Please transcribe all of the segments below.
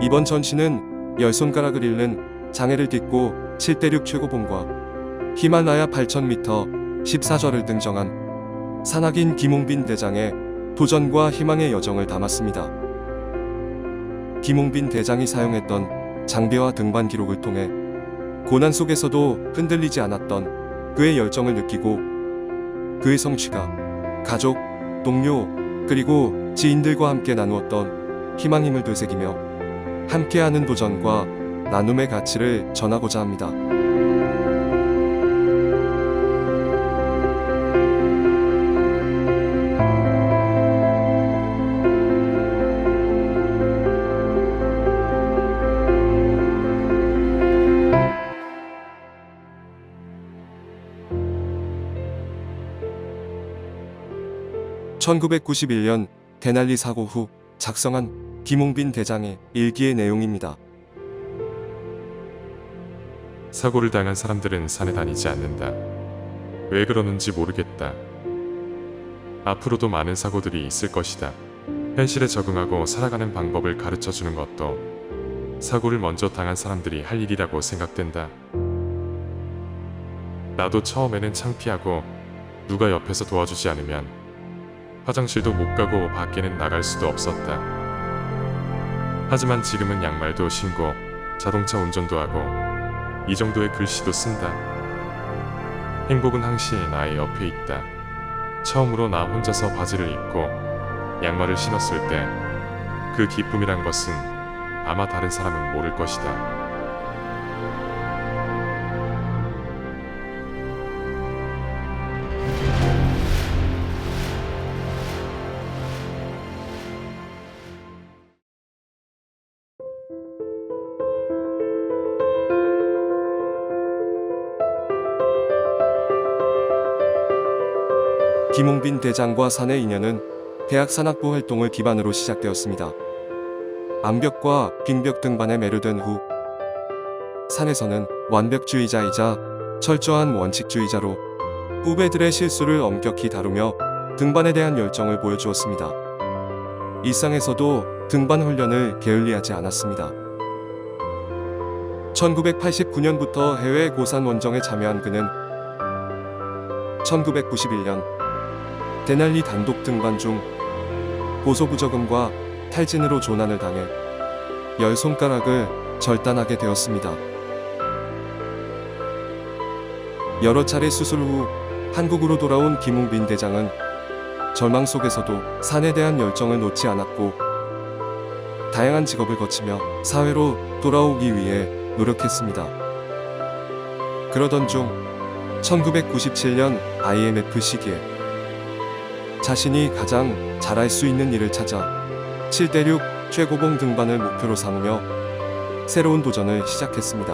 이번 전시는 10손가락을 잃는 장애를 딛고 7대륙 최고봉과 히말라야 8,000m 14절을 등정한 산악인 김홍빈 대장의 도전과 희망의 여정을 담았습니다. 김홍빈 대장이 사용했던 장비와 등반 기록을 통해 고난 속에서도 흔들리지 않았던 그의 열정을 느끼고 그의 성취가 가족, 동료, 그리고 지인들과 함께 나누었던 희망임을 되새기며 함께하는 도전과 나눔의 가치를 전하고자 합니다. (1991년) 대날리 사고 후 작성한 김홍빈 대장의 일기의 내용입니다. 사고를 당한 사람들은 산에 다니지 않는다. 왜 그러는지 모르겠다. 앞으로도 많은 사고들이 있을 것이다. 현실에 적응하고 살아가는 방법을 가르쳐주는 것도 사고를 먼저 당한 사람들이 할 일이라고 생각된다. 나도 처음에는 창피하고 누가 옆에서 도와주지 않으면 화장실도 못 가고 밖에는 나갈 수도 없었다. 하지만 지금은 양말도 신고 자동차 운전도 하고 이 정도의 글씨도 쓴다. 행복은 항시 나의 옆에 있다. 처음으로 나 혼자서 바지를 입고 양말을 신었을 때 그 기쁨이란 것은 아마 다른 사람은 모를 것이다. 김홍빈 대장과 산의 인연은 대학 산악부 활동을 기반으로 시작되었습니다. 암벽과 빙벽 등반에 매료된 후 산에서는 완벽주의자이자 철저한 원칙주의자로 후배들의 실수를 엄격히 다루며 등반에 대한 열정을 보여주었습니다. 일상에서도 등반 훈련을 게을리하지 않았습니다. 1989년부터 해외 고산 원정에 참여한 그는 1991년 대날리 단독 등반 중 고소부적응과 탈진으로 조난을 당해 10손가락을 절단하게 되었습니다. 여러 차례 수술 후 한국으로 돌아온 김홍빈 대장은 절망 속에서도 산에 대한 열정을 놓지 않았고 다양한 직업을 거치며 사회로 돌아오기 위해 노력했습니다. 그러던 중 1997년 IMF 시기에 자신이 가장 잘할 수 있는 일을 찾아 7대륙 최고봉 등반을 목표로 삼으며 새로운 도전을 시작했습니다.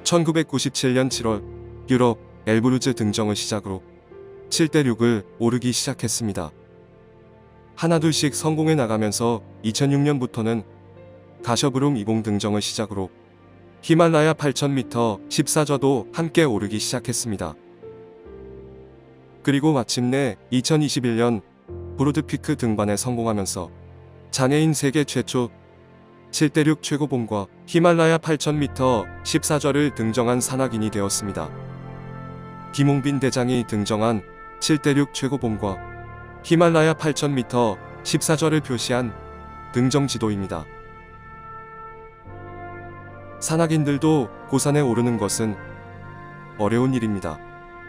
(1997년 7월) 유럽 엘브루즈 등정을 시작으로 7대륙을 오르기 시작했습니다. 하나둘씩 성공해 나가면서 2006년부터는 가셔브룸 이봉 등정을 시작으로 히말라야 8,000m 14저도 함께 오르기 시작했습니다. 그리고 마침내 2021년 브로드피크 등반에 성공하면서 장애인 세계 최초 7대륙 최고봉과 히말라야 8,000m 14절을 등정한 산악인이 되었습니다. 김홍빈 대장이 등정한 7대륙 최고봉과 히말라야 8,000m 14절을 표시한 등정 지도입니다. 산악인들도 고산에 오르는 것은 어려운 일입니다.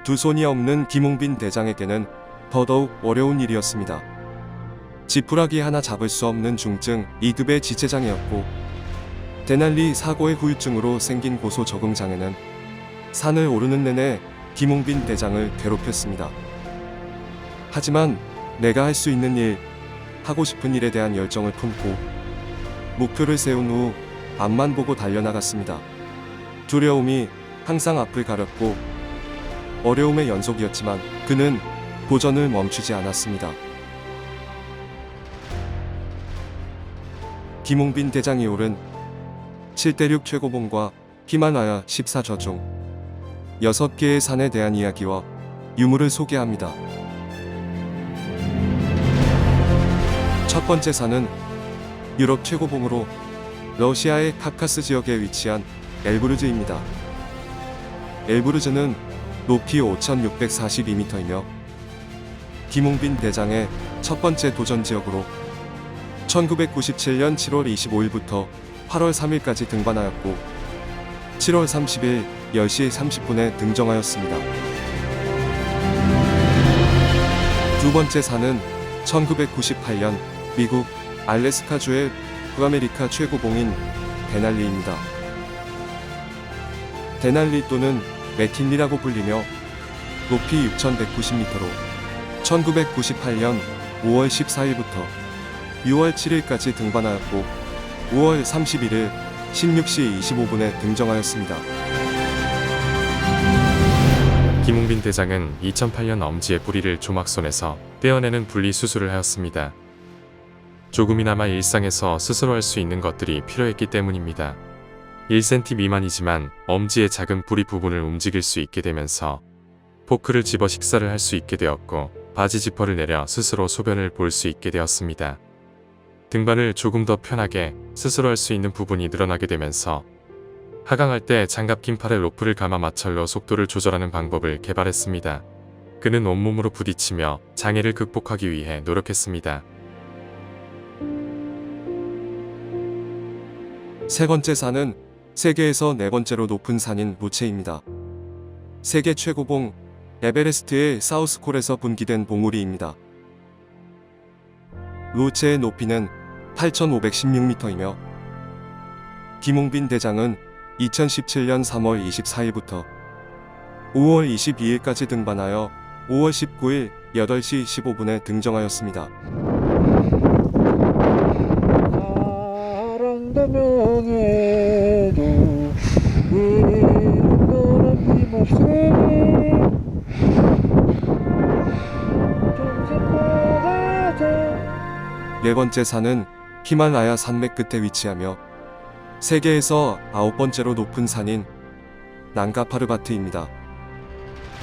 두 손이 없는 김홍빈 대장에게는 더더욱 어려운 일이었습니다. 지푸라기 하나 잡을 수 없는 중증 2급의 지체장애였고 대날리 사고의 후유증으로 생긴 고소 적응 장애는 산을 오르는 내내 김홍빈 대장을 괴롭혔습니다. 하지만 내가 할 수 있는 일, 하고 싶은 일에 대한 열정을 품고 목표를 세운 후 앞만 보고 달려나갔습니다. 두려움이 항상 앞을 가렸고 어려움의 연속이었지만 그는 도전을 멈추지 않았습니다. 김홍빈 대장이 오른 7대륙 최고봉과 히말라야 14저 중 6개의 산에 대한 이야기와 유물을 소개합니다. 첫 번째 산은 유럽 최고봉으로 러시아의 카카스 지역에 위치한 엘브루즈입니다. 엘브루즈는 높이 5,642m이며 김홍빈 대장의 첫 번째 도전 지역으로 1997년 7월 25일부터 8월 3일까지 등반하였고 7월 30일 10시 30분에 등정하였습니다. 두 번째 산은 1998년 미국 알래스카주의 북아메리카 최고봉인 데날리입니다. 데날리 또는 맥킨리라고 불리며 높이 6,190m로 1998년 5월 14일부터 6월 7일까지 등반하였고 5월 31일 16시 25분에 등정하였습니다. 김홍빈 대장은 2008년 엄지의 뿌리를 조막손에서 떼어내는 분리 수술을 하였습니다. 조금이나마 일상에서 스스로 할 수 있는 것들이 필요했기 때문입니다. 1cm 미만이지만 엄지의 작은 뿌리 부분을 움직일 수 있게 되면서 포크를 집어 식사를 할 수 있게 되었고 바지 지퍼를 내려 스스로 소변을 볼 수 있게 되었습니다. 등반을 조금 더 편하게 스스로 할 수 있는 부분이 늘어나게 되면서 하강할 때 장갑 낀 팔에 로프를 감아 마찰로 속도를 조절하는 방법을 개발했습니다. 그는 온몸으로 부딪히며 장애를 극복하기 위해 노력했습니다. 세 번째 산은 세계에서 네 번째로 높은 산인 루체입니다. 세계 최고봉 에베레스트의 사우스콜에서 분기된 봉우리입니다. 루체의 높이는 8,516m이며 김홍빈 대장은 2017년 3월 24일부터 5월 22일까지 등반하여 5월 19일 8시 15분에 등정하였습니다. 사랑다면 해도 너는 힘없어 네 번째 산은 히말라야 산맥 끝에 위치하며 세계에서 9번째로 높은 산인 난가파르바트입니다.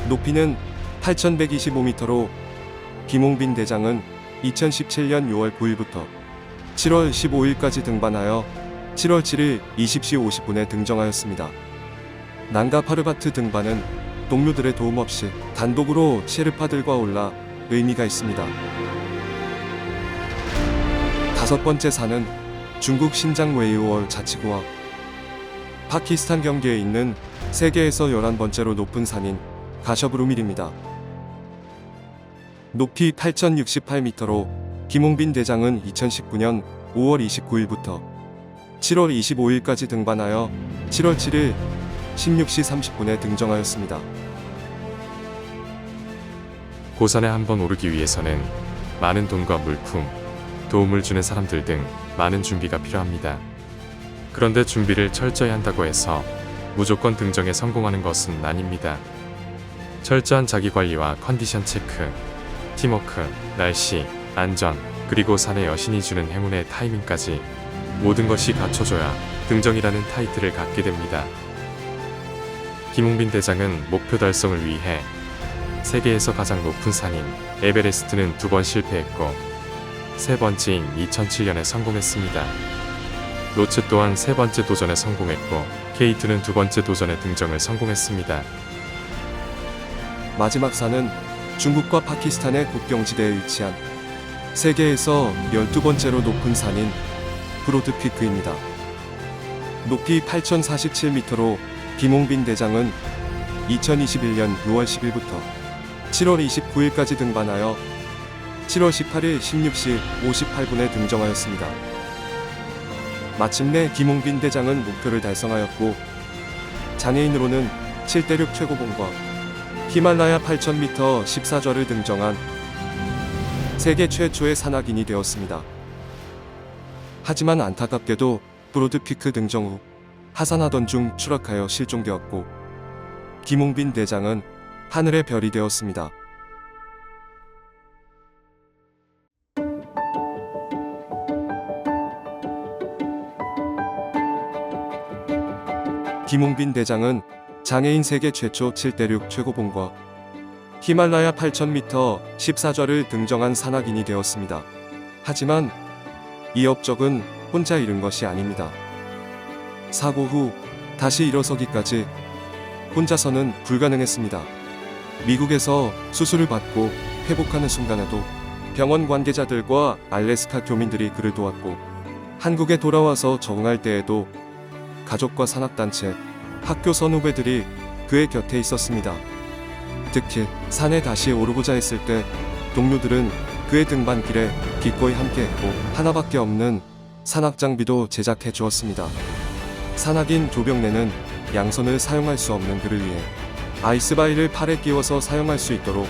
높이는 8,125m로 김홍빈 대장은 2017년 6월 9일부터 7월 15일까지 등반하여 7월 7일 20시 50분에 등정하였습니다. 난가파르바트 등반은 동료들의 도움 없이 단독으로 셰르파들과 올라 의미가 있습니다. 다섯 번째 산은 중국 신장 웨이우얼 자치구와 파키스탄 경계에 있는 세계에서 11번째로 높은 산인 가셔브루밀입니다. 높이 8,068m로 김홍빈 대장은 2019년 5월 29일부터 7월 25일까지 등반하여 7월 7일 16시 30분에 등정하였습니다. 고산에 한번 오르기 위해서는 많은 돈과 물품, 도움을 주는 사람들 등 많은 준비가 필요합니다. 그런데 준비를 철저히 한다고 해서 무조건 등정에 성공하는 것은 아닙니다. 철저한 자기관리와 컨디션 체크, 팀워크, 날씨, 안전, 그리고 산의 여신이 주는 행운의 타이밍까지 모든 것이 갖춰져야 등정이라는 타이틀을 갖게 됩니다. 김홍빈 대장은 목표 달성을 위해 세계에서 가장 높은 산인 에베레스트는 2번 실패했고 세 번째인 2007년에 성공했습니다. 로츠 또한 세 번째 도전에 성공했고 K2는 두 번째 도전에 등정을 성공했습니다. 마지막 산은 중국과 파키스탄의 국경지대에 위치한 세계에서 12번째로 높은 산인 브로드 피크입니다. 높이 8,047m로 김홍빈 대장은 2021년 6월 10일부터 7월 29일까지 등반하여 7월 18일 16시 58분에 등정하였습니다. 마침내 김홍빈 대장은 목표를 달성하였고 장애인으로는 7대륙 최고봉과 히말라야 8,000m 14절을 등정한 세계 최초의 산악인이 되었습니다. 하지만 안타깝게도 브로드피크 등정 후 하산하던 중 추락하여 실종되었고 김홍빈 대장은 하늘의 별이 되었습니다. 김웅빈 대장은 장애인 세계 최초 7대륙 최고봉과 히말라야 8,000m 14좌를 등정한 산악인이 되었습니다. 하지만 이 업적은 혼자 이룬 것이 아닙니다. 사고 후 다시 일어서기까지 혼자서는 불가능했습니다. 미국에서 수술을 받고 회복하는 순간에도 병원 관계자들과 알래스카 교민들이 그를 도왔고, 한국에 돌아와서 적응할 때에도 가족과 산악단체, 학교 선후배들이 그의 곁에 있었습니다. 특히 산에 다시 오르고자 했을 때 동료들은 그의 등반길에 기꺼이 함께했고, 하나밖에 없는 산악 장비도 제작해 주었습니다. 산악인 조병래는 양손을 사용할 수 없는 그를 위해 아이스바이를 팔에 끼워서 사용할 수 있도록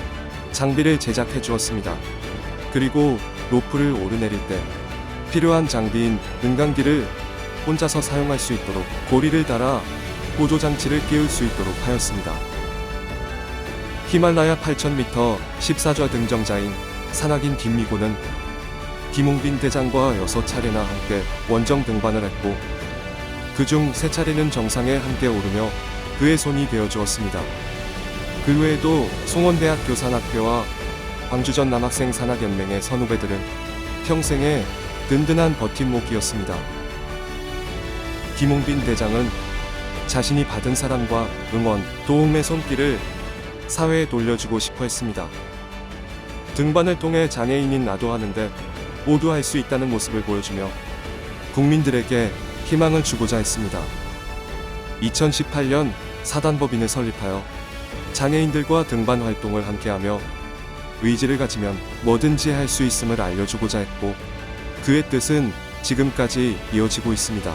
장비를 제작해 주었습니다. 그리고 로프를 오르내릴 때 필요한 장비인 은강기를 혼자서 사용할 수 있도록 고리를 달아 보조장치를 끼울 수 있도록 하였습니다. 히말라야 8,000m 14좌 등정자인 산악인 김미고는 김웅빈 대장과 6차례나 함께 원정 등반을 했고, 그중 3차례는 정상에 함께 오르며 그의 손이 되어주었습니다. 그 외에도 송원대학교 산악회와 광주전 남학생 산악연맹의 선후배들은 평생의 든든한 버팀목이었습니다. 김웅빈 대장은 자신이 받은 사랑과 응원, 도움의 손길을 사회에 돌려주고 싶어 했습니다. 등반을 통해 장애인인 나도 하는데 모두 할 수 있다는 모습을 보여주며 국민들에게 희망을 주고자 했습니다. 2018년 사단법인을 설립하여 장애인들과 등반 활동을 함께하며 의지를 가지면 뭐든지 할 수 있음을 알려주고자 했고, 그의 뜻은 지금까지 이어지고 있습니다.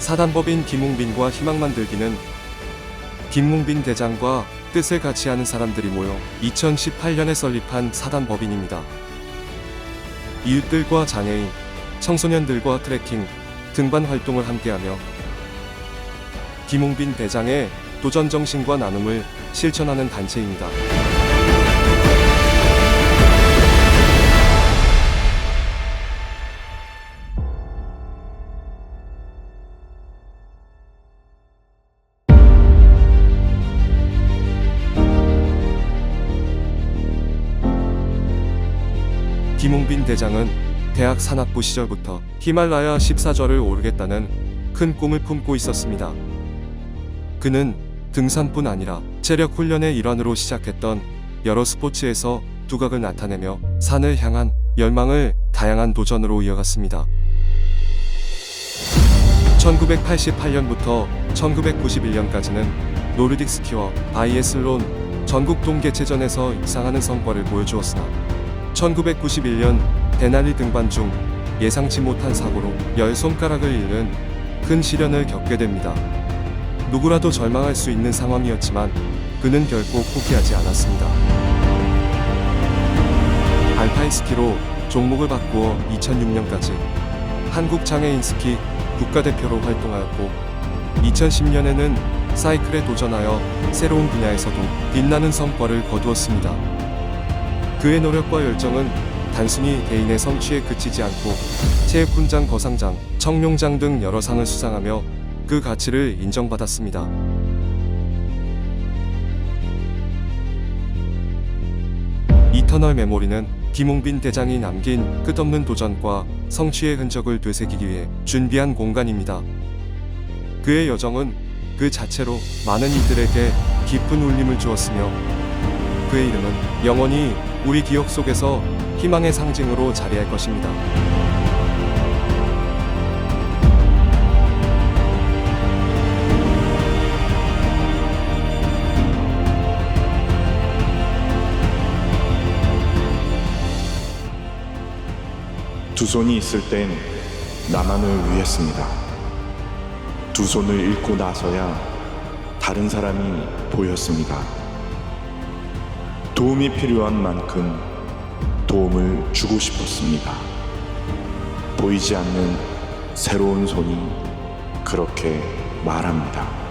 사단법인 김웅빈과 희망 만들기는 김웅빈 대장과 뜻을 같이 하는 사람들이 모여 2018년에 설립한 사단법인입니다. 이웃들과 장애인, 청소년들과 트레킹, 등반 활동을 함께하며 김웅빈 대장의 도전 정신과 나눔을 실천하는 단체입니다. 김웅빈 대장은 대학 산악부 시절부터 히말라야 14좌를 오르겠다는 큰 꿈을 품고 있었습니다. 그는 등산뿐 아니라 체력 훈련의 일환으로 시작했던 여러 스포츠에서 두각을 나타내며 산을 향한 열망을 다양한 도전으로 이어갔습니다. 1988년부터 1991년까지는 노르딕 스키와 바이애슬론 전국 동계체전에서 입상하는 성과를 보여주었으나 1991년 데날리 등반 중 예상치 못한 사고로 열 손가락을 잃는 큰 시련을 겪게 됩니다. 누구라도 절망할 수 있는 상황이었지만 그는 결코 포기하지 않았습니다. 알파인 스키로 종목을 바꾸어 2006년까지 한국 장애인 스키 국가대표로 활동하였고, 2010년에는 사이클에 도전하여 새로운 분야에서도 빛나는 성과를 거두었습니다. 그의 노력과 열정은 단순히 개인의 성취에 그치지 않고 체육훈장 거상장, 청룡장 등 여러 상을 수상하며 그 가치를 인정받았습니다. 이터널 메모리는 김웅빈 대장이 남긴 끝없는 도전과 성취의 흔적을 되새기기 위해 준비한 공간입니다. 그의 여정은 그 자체로 많은 이들에게 깊은 울림을 주었으며, 그의 이름은 영원히 우리 기억 속에서 희망의 상징으로 자리할 것입니다. 두 손이 있을 땐 나만을 위했습니다. 두 손을 잃고 나서야 다른 사람이 보였습니다. 도움이 필요한 만큼 도움을 주고 싶었습니다. 보이지 않는 새로운 손이 그렇게 말합니다.